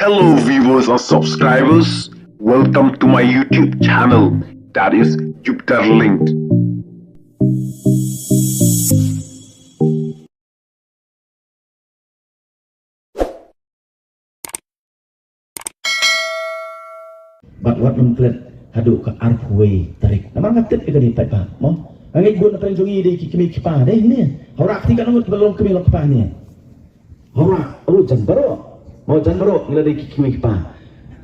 Hello viewers or subscribers, welcome to my YouTube channel, that is Jupiter Linked. Bat wat mengklet haduk ke arpway tarik. Namang ngatit ke di pat mo. Angit gun apa jongi di kimi kipa deh ni. Horak ti kan ngut belum kimi lo kipa ni. Horak jan baro. Mau jan baro ngila di kimi kipa.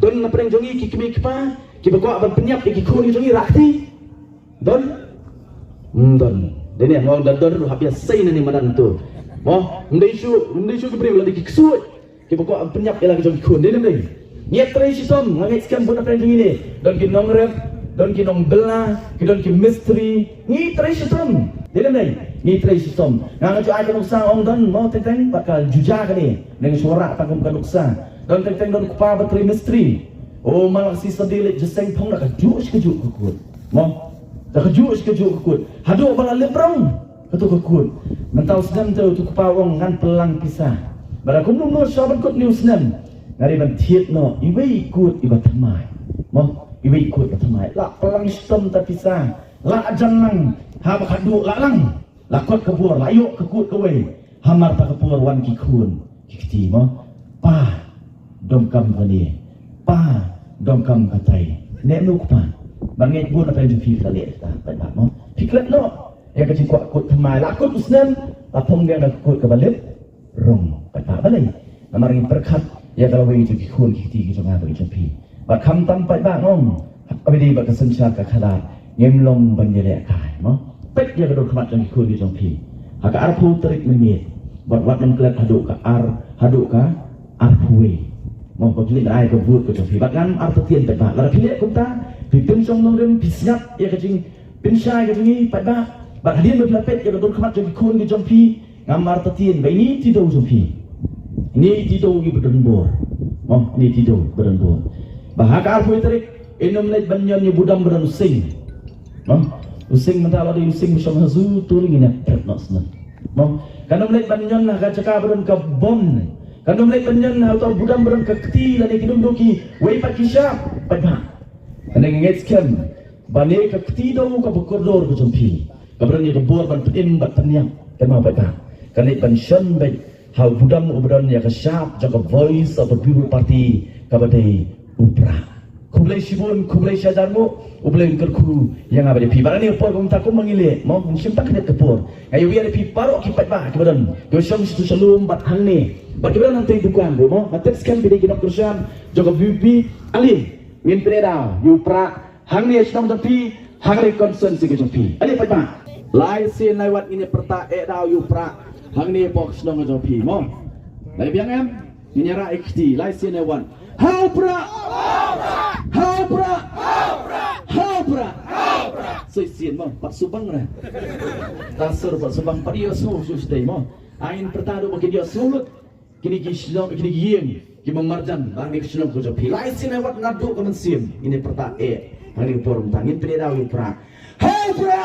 Don apa jongi kimi kipa, ki bako aban penyap di kuni jongi rakti. Don. Dene mau dan don habis sai ni madan tu. Mo ndai shu ki beri di kisui. Ki bako aban penyap ila jongi kun dene deh. Niat tradisi som, ngait sekian pun apa yang ini. Don kinong rep, don kinong bela, don kin misteri. Ni tradisi som, dia ni. Ni tradisi som. Ngang aja ada nuksa ong don mau tenteng bakal jujah kini dengan suara tanggung kan nuksa. Don tenteng don kupa bateri misteri. Oh malah si sedilit jeseng pong nak kejuk kekut. Mo, nak kejuk kekut. Hadu bala lebrong, ketuk kekut. Mentau senam tu kupa wong ngan pelang pisah. Bala kumnum no saban kut news senam. Ngari ban thiet no iwe ikut ibat thamai mo iwe ikut ibat thamai la pelang sistem tapi sa la janang ha bakadu la lang la kot kebur la yuk kekut kowe hamar ta kepur wan ki khun kiti mo pa dom kam kani pa dom kam katai ne nu pa banget bun apa yang fi kale ta pada mo fikret no ya ka cikwa kut thamai la kot usnan la pong dia nak kut ke balik rong pada balai namar perkhat ya kalau begitu kikun kiti kita ngapa kita pi. Bak kam tampai bak ngom. Apa di bak kesensyar ke kalah. Ngemlong banjir kai. Mo. Pek ya kalau kemat dan kikun kita pi. Haka arpu terik memit. Bak wat mengkelat haduk ke arpuwe. Mo kau pilih ai ke but kita pi. Bak ngam arpu tian pek bak. Lalu pilih kumta. Pipin song nong dem pisnap ya kecing. Pinsyai ke sini pek bak. Bak hadian berpelapet ya kalau kemat dan kikun kita pi. Ngam arpu tian. Baik ini tidak usah pi. Ini tidur di berdembur. Oh, ini tidur berdembur. Bahaka arfu terik enam leit banyan ni budam beran using. Oh, using mentala di using bersama hazu turing ini ternak senang. Oh, kanam leit banyan nak cakap beran ke bom. Kanam leit banyan atau budam beran ke keti lani kidum doki. Wei pak kisah, pada. Anda ingat sekian. Bani ke keti dong ke berkoridor ke jumpi. Keberan ni kebor ban pedim bat penyang. Kemau pada. Kanit banyan baik. Hal budam ubran ya kesyap jaga voice atau people party kepada upra. Kublai sibun, kublai syajarmu, kublai kerku yang ada di pibaran ni upor kong takum mengilih, mau simpak kena kepor. Ayo biar di piparok kipat bah kebadan. Dosyam situ selum bat hang ni. Bat kebadan nanti dukan, mo. Nanti sekian bidi kita kerjaan jaga bibi ali min preda upra hang ni sedang tapi hang ni concern sikit tapi. Ali pat bah. Lai sin lai wat ini perta eda upra. Hang ni box dong aja pi mo. Lai biang em ini ra XD lai sin ewan. Haupra. Sesian mo pat subang ra. Tasur pat subang pat dia su stay mo. Ain pertado bagi dia sulut. Kini gislong kini gieng. Ki memarjan bang ni gislong ko pi. Lai sin ewan ngadu ko mensim. Ini perta Hang ni forum tangin preda upra. Haupra.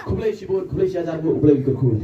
Kublai sibun, kublai syajar bu, kublai kerku.